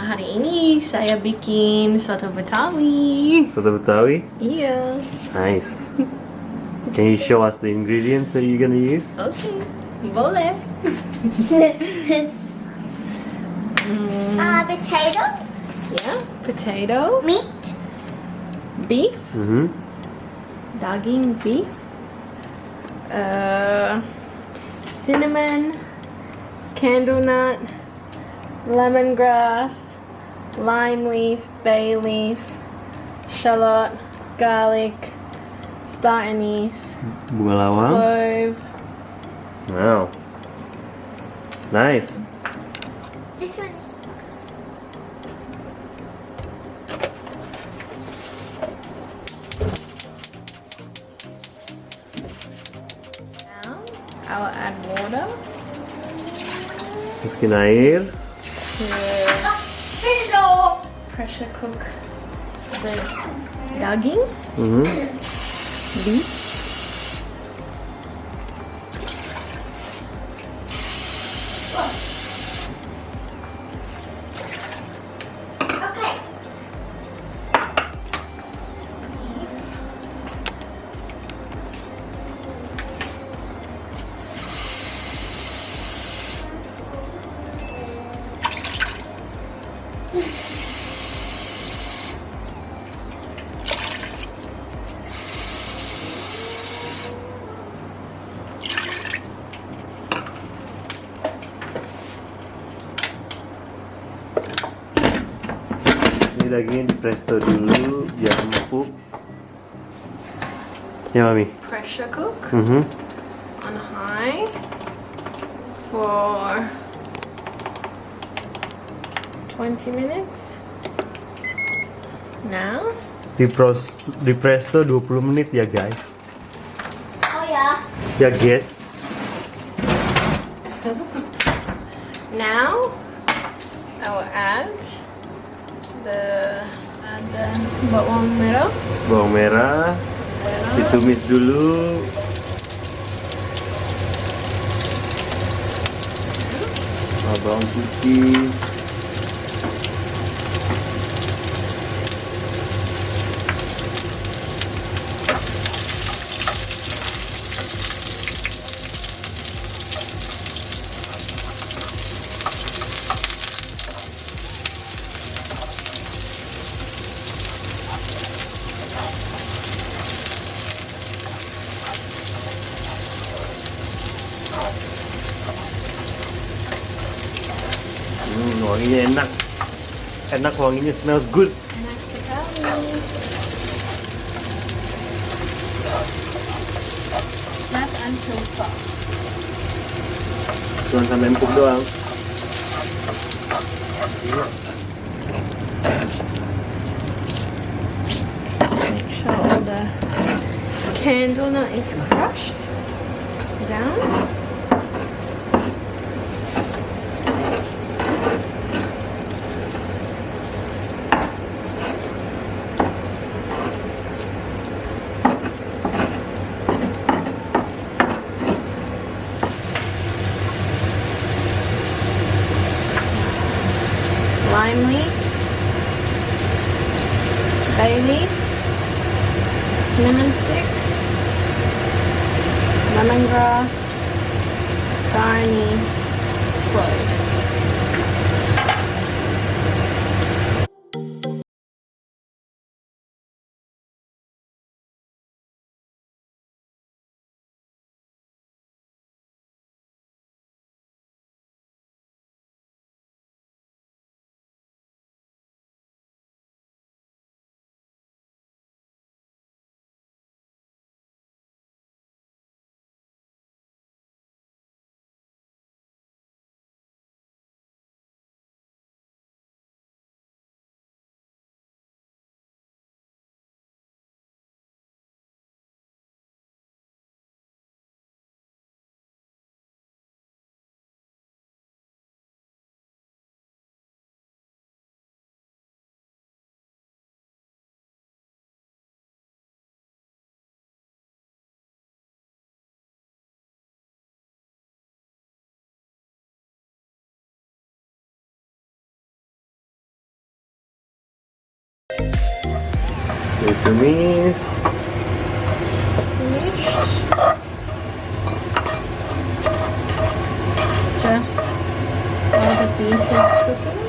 Hari ini saya bikin Soto Betawi. Soto Betawi? Iya. Nice. Can you show us the ingredients that you're gonna use? Okay, boleh. Potato, Yeah, potato, meat, beef, daging beef, cinnamon, candle nut, lemongrass, lime leaf, bay leaf, shallot, garlic, star anise, Bunga lawang. clove. Wow. Nice. this one. Now I will add water Masukin air. to Potato. pressure cook the daging, beef. Okay. Ini dagingnya di presto dulu biar empuk. Ya mami. Pressure cook Mhm. on high for 20 minutes. Now Di presto 20 menit ya guys. Oh yeah. Ya guys. Now I will add the bawang merah. Bawang merah ditumis dulu. Bawang putih. Wanginya enak. Enak wanginya, smells good. Enak sekali. Not until soft. Cuma sampai empuk doang. Make sure all the candle nut is crushed down. Lime leaf, bay leaf, cinnamon stick, lemongrass, star anise, clove. Vietnamese. Just while the beef is cooking.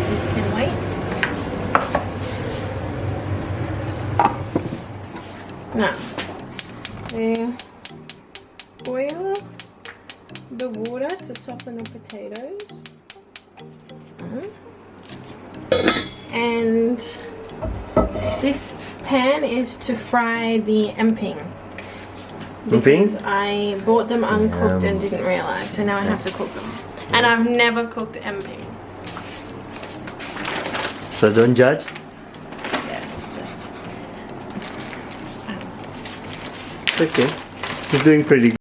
This can wait. Now, we boil the water to soften the potatoes. And this pan is to fry the emping. Because I bought them uncooked and didn't realize, so now I have to cook them. And I've never cooked emping. So don't judge. Yes, just. It's okay. You're doing pretty good.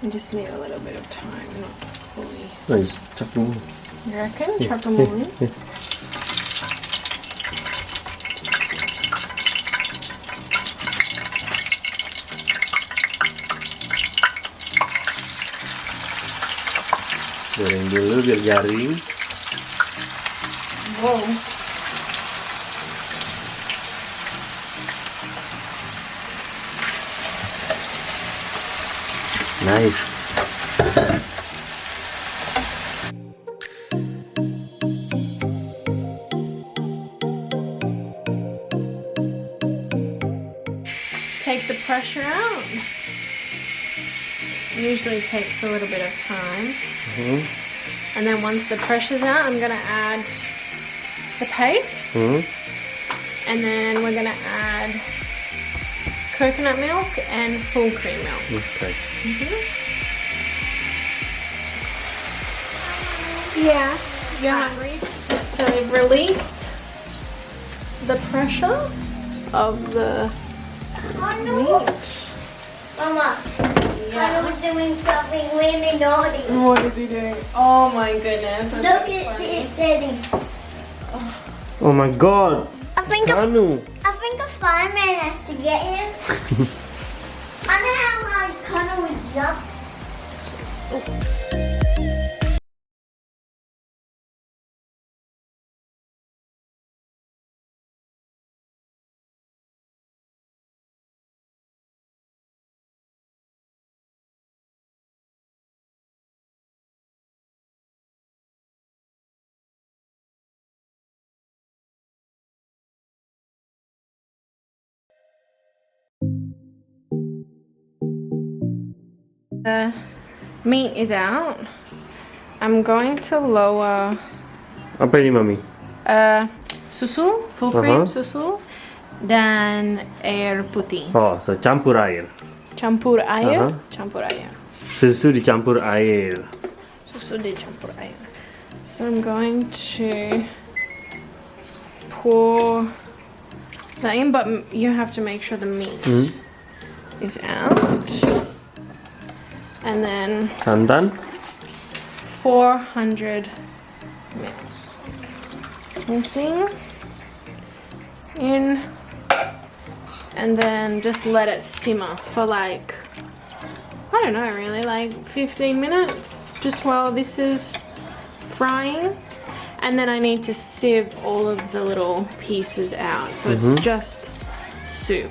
I just need a little bit of time, not fully. No, just chop them. You reckon? Chop them all in? Yeah. Goreng dulu biar garing. Wow. Nice. Take the pressure out. Usually takes a little bit of time. And then once the pressure's out, I'm going to add the paste. And then we're going to add coconut milk and full cream milk. Okay. Yeah. You're hungry? So we've released the pressure of the meat. Mama, I was doing something really naughty. What is he doing? Oh my goodness. that's Look so at funny. it, Daddy. Oh my god. I think Kanu. a fireman has to get him. I know how my Connor would jump. The meat is out. I'm going to lower Apa ini mami? susu, full cream Uh-huh. susu, dan air putih. Oh, so campur air. Campur air, Uh-huh. campur air. Susu dicampur air. Susu dicampur air. So I'm going to pour that in, but you have to make sure the meat is out. And then Santan. 400 mils. Mixing in, and then just let it simmer for like, I don't know, really, like 15 minutes, just while this is frying. And then I need to sieve all of the little pieces out, so it's just soup.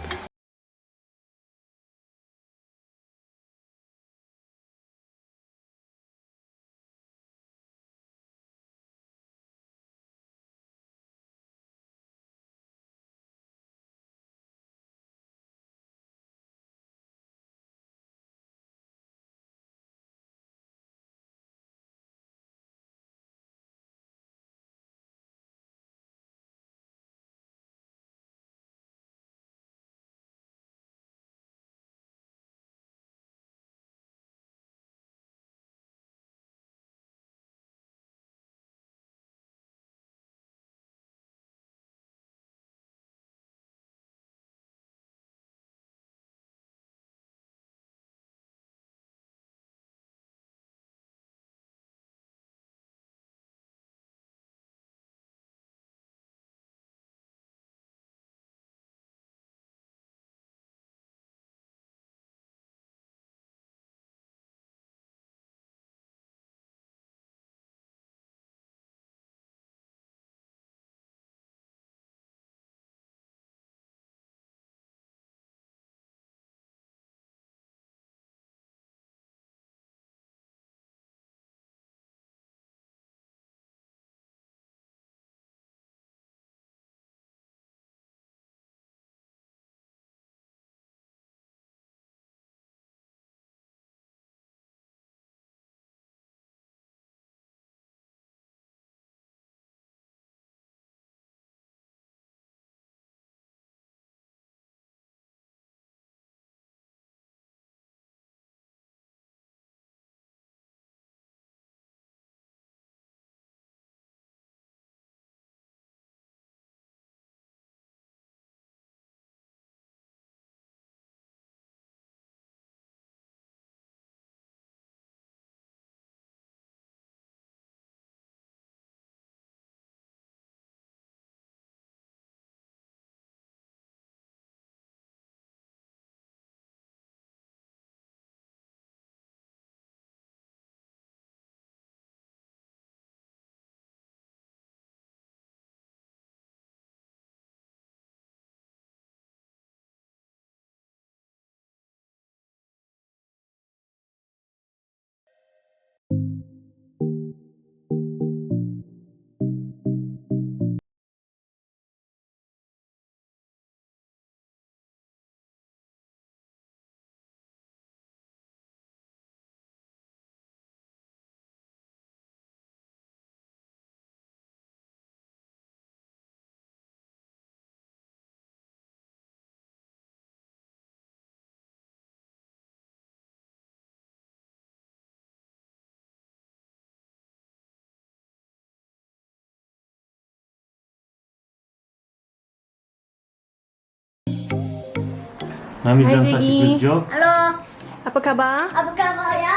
Mommy's Hi, done such a Ziggy. good job. Hello. Apa kabar? Apa kabar ya?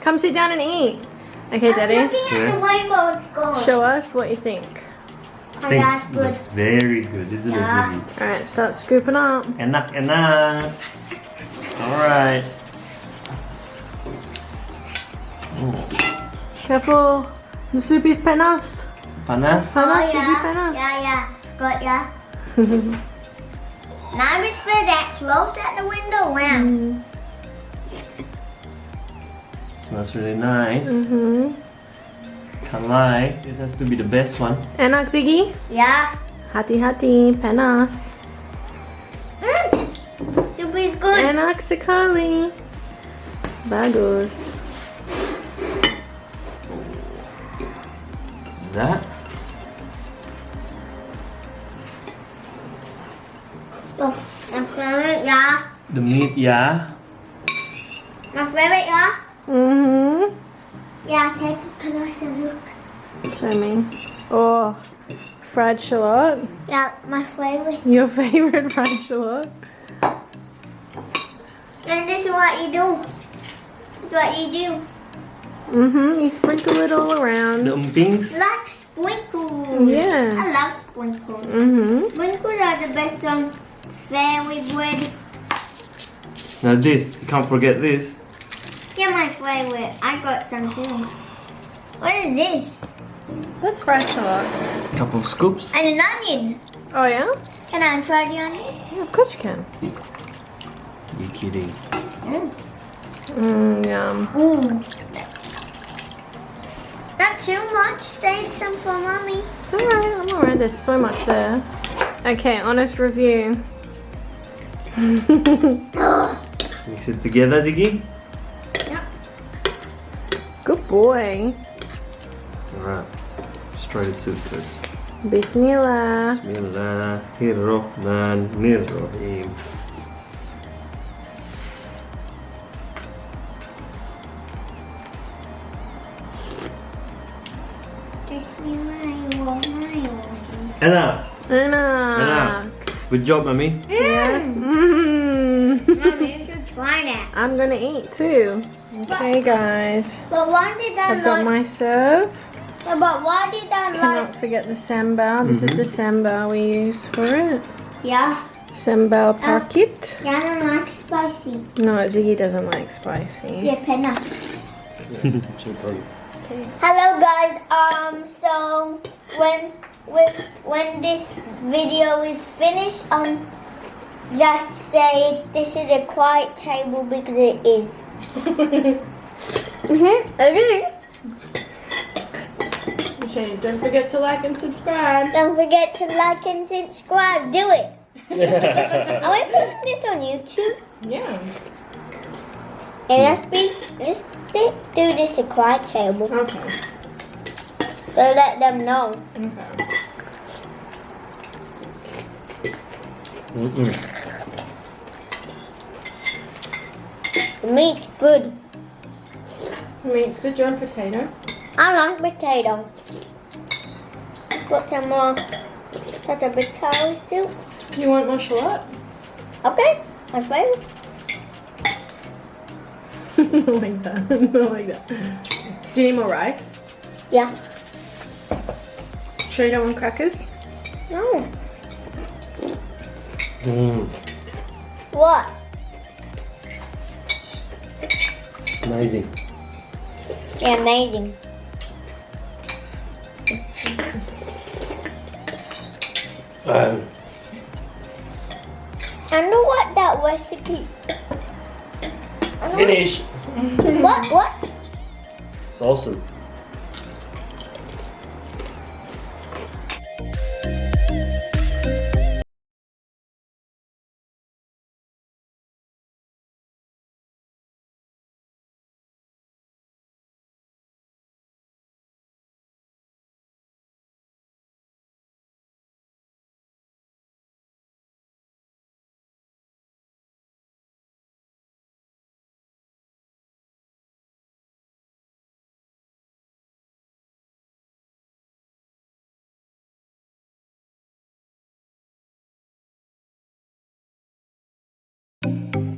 Come sit down and eat. Okay, I'm Daddy. looking at the Yeah. rainbow. It's gone. Show us what you think. Oh, Thanks. that's good. Looks very good, isn't it, Yeah. Ziggy? Alright, start scooping up. Enak, enak. Alright. Careful. The soup is panas. Panas? Panas, Oh, Ziggy, yeah. panas. Yeah. Got ya. Now we spit that close at the window. Wow. Smells really nice. Mm-hmm. Can't lie. This has to be the best one. Enak, Ziggy? Yeah. Hati-hati, panas. Soup is good. Enak sekali. Bagus. That? Oh, my favorite, yeah. The meat, yeah. My favorite, yeah. Mm-hmm. Yeah, take a closer look. Show me. Oh, fried shallot. Yeah, my favorite. Your favorite fried shallot? And this is what you do. This is what you do. Mm-hmm. You sprinkle it all around. The umpings. Like sprinkles. Yeah. I love sprinkles. Mm-hmm. Sprinkles are the best on very bread. Now this, you can't forget this. Yeah, my favorite. I got some too. What is this? That's fried shallot. Couple of scoops. And an onion. Oh yeah? Can I try the onion? Yeah, of course you can. You kidding? Yum. Not too much. Save some for mommy. It's alright, I'm alright. There's so much there. Okay, honest review. Mix it together, Ziggy. Yep. Good boy. Alright. Let's try the soup first. Bismillah. Bismillahirrahmanirrahim. Bismillahirrahmanirrahim. Enak. Enak. Good job, Mommy. Yeah. Mm. Mommy, you should try that. I'm gonna eat too. Okay, guys. But why did I I've got my serve. But why did I Cannot forget the sambal. This is the sambal we use for it. Yeah. Sambal packet. Yeah, I don't like spicy. No, Ziggy doesn't like spicy. Yeah, penas. Hello guys. So when this video is finished, just say this is a quiet table because it is. It is. Okay, don't forget to like and subscribe. Don't forget to like and subscribe. Do it. Are we putting this on YouTube? Yeah. Okay, let's do this a quiet table. Okay. So let them know. Okay. The meat's good. Meat's good job, potato. I like potato. Got some more Soto Betawi soup. Do you want more shallot? Okay, my favorite. Not like that. Not like that. Do you need more rice? Yeah. Sure you don't want crackers? No. What? Amazing. Yeah, amazing. I know what that recipe. Finish. What? It's awesome.